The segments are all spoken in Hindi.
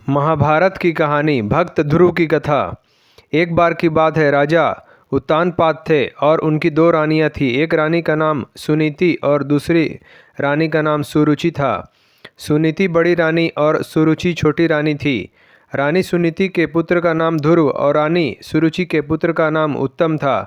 महाभारत की कहानी भक्त ध्रुव की कथा। एक बार की बात है, राजा उत्तानपाद थे और उनकी दो रानियां थीं। एक रानी का नाम सुनीति और दूसरी रानी का नाम सुरुचि था। सुनीति बड़ी रानी और सुरुचि छोटी रानी थी। रानी सुनीति के पुत्र का नाम ध्रुव और रानी सुरुचि के पुत्र का नाम उत्तम था।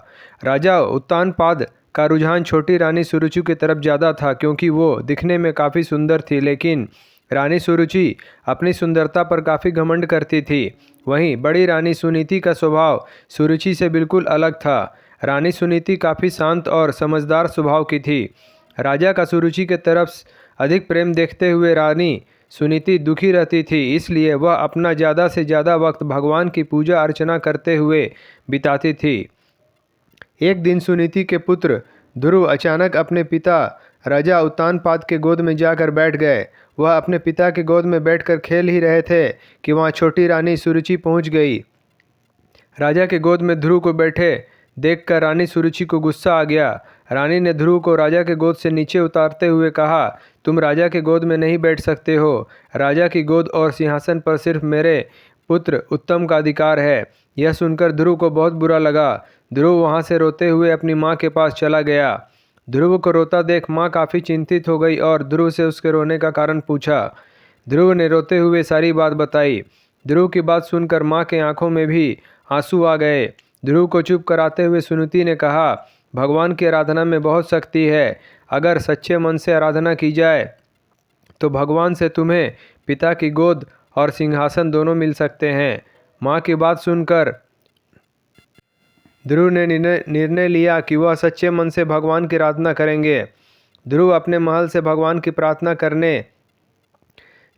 राजा उत्तानपाद का रुझान छोटी रानी सुरुचि की तरफ ज़्यादा था, क्योंकि वो दिखने में काफ़ी सुंदर थी। लेकिन रानी सुरुचि अपनी सुंदरता पर काफ़ी घमंड करती थी। वहीं बड़ी रानी सुनीति का स्वभाव सुरुचि से बिल्कुल अलग था। रानी सुनीति काफ़ी शांत और समझदार स्वभाव की थी। राजा का सुरुचि के तरफ अधिक प्रेम देखते हुए रानी सुनीति दुखी रहती थी, इसलिए वह अपना ज़्यादा से ज़्यादा वक्त भगवान की पूजा अर्चना करते हुए बिताती थी। एक दिन सुनीति के पुत्र ध्रुव अचानक अपने पिता राजा उत्तानपाद के गोद में जाकर बैठ गए। वह अपने पिता के गोद में बैठकर खेल ही रहे थे कि वहाँ छोटी रानी सुरुचि पहुँच गई। राजा के गोद में ध्रुव को बैठे देखकर रानी सुरुचि को गुस्सा आ गया। रानी ने ध्रुव को राजा के गोद से नीचे उतारते हुए कहा, तुम राजा के गोद में नहीं बैठ सकते हो। राजा की गोद और सिंहासन पर सिर्फ मेरे पुत्र उत्तम का अधिकार है। यह सुनकर ध्रुव को बहुत बुरा लगा। ध्रुव वहाँ से रोते हुए अपनी माँ के पास चला गया। ध्रुव को रोता देख माँ काफ़ी चिंतित हो गई और ध्रुव से उसके रोने का कारण पूछा। ध्रुव ने रोते हुए सारी बात बताई। ध्रुव की बात सुनकर माँ के आंखों में भी आंसू आ गए। ध्रुव को चुप कराते हुए सुनीति ने कहा, भगवान की आराधना में बहुत शक्ति है। अगर सच्चे मन से आराधना की जाए तो भगवान से तुम्हें पिता की गोद और सिंहासन दोनों मिल सकते हैं। माँ की बात सुनकर ध्रुव ने निर्णय लिया कि वह सच्चे मन से भगवान की आराधना करेंगे। ध्रुव अपने महल से भगवान की प्रार्थना करने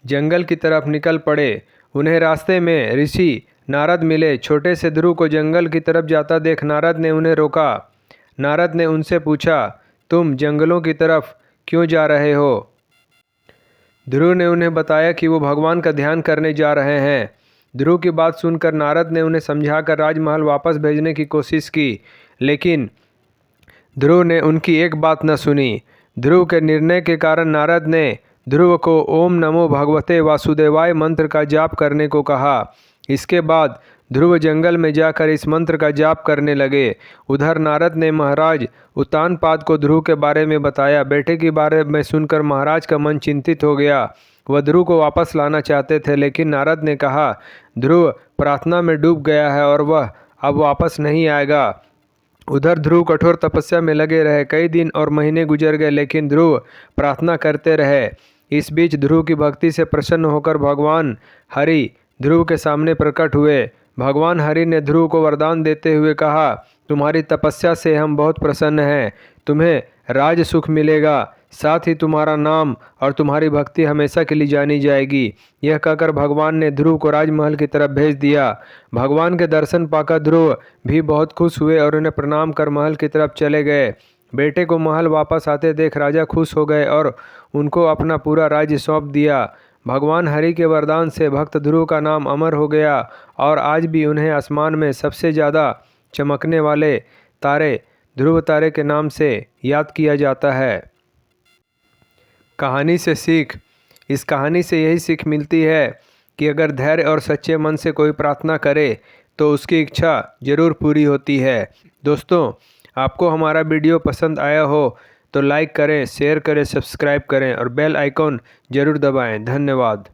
जंगल की तरफ निकल पड़े। उन्हें रास्ते में ऋषि नारद मिले। छोटे से ध्रुव को जंगल की तरफ जाता देख नारद ने उन्हें रोका। नारद ने उनसे पूछा, तुम जंगलों की तरफ क्यों जा रहे हो? ध्रुव ने उन्हें बताया कि वो भगवान का ध्यान करने जा रहे हैं। ध्रुव की बात सुनकर नारद ने उन्हें समझाकर राजमहल वापस भेजने की कोशिश की, लेकिन ध्रुव ने उनकी एक बात न सुनी। ध्रुव के निर्णय के कारण नारद ने ध्रुव को ओम नमो भगवते वासुदेवाय मंत्र का जाप करने को कहा। इसके बाद ध्रुव जंगल में जाकर इस मंत्र का जाप करने लगे। उधर नारद ने महाराज उत्तानपाद को ध्रुव के बारे में बताया। बेटे के बारे में सुनकर महाराज का मन चिंतित हो गया। वह ध्रुव को वापस लाना चाहते थे, लेकिन नारद ने कहा, ध्रुव प्रार्थना में डूब गया है और वह अब वापस नहीं आएगा। उधर ध्रुव कठोर तपस्या में लगे रहे। कई दिन और महीने गुजर गए, लेकिन ध्रुव प्रार्थना करते रहे। इस बीच ध्रुव की भक्ति से प्रसन्न होकर भगवान हरि ध्रुव के सामने प्रकट हुए। भगवान हरि ने ध्रुव को वरदान देते हुए कहा, तुम्हारी तपस्या से हम बहुत प्रसन्न हैं। तुम्हें राज सुख मिलेगा, साथ ही तुम्हारा नाम और तुम्हारी भक्ति हमेशा के लिए जानी जाएगी। यह कहकर भगवान ने ध्रुव को राजमहल की तरफ भेज दिया। भगवान के दर्शन पाकर ध्रुव भी बहुत खुश हुए और उन्हें प्रणाम कर महल की तरफ चले गए। बेटे को महल वापस आते देख राजा खुश हो गए और उनको अपना पूरा राज्य सौंप दिया। भगवान हरि के वरदान से भक्त ध्रुव का नाम अमर हो गया और आज भी उन्हें आसमान में सबसे ज़्यादा चमकने वाले तारे ध्रुव तारे के नाम से याद किया जाता है। कहानी से सीख। इस कहानी से यही सीख मिलती है कि अगर धैर्य और सच्चे मन से कोई प्रार्थना करे तो उसकी इच्छा ज़रूर पूरी होती है। दोस्तों, आपको हमारा वीडियो पसंद आया हो तो लाइक करें, शेयर करें, सब्सक्राइब करें और बेल आइकॉन ज़रूर दबाएं। धन्यवाद।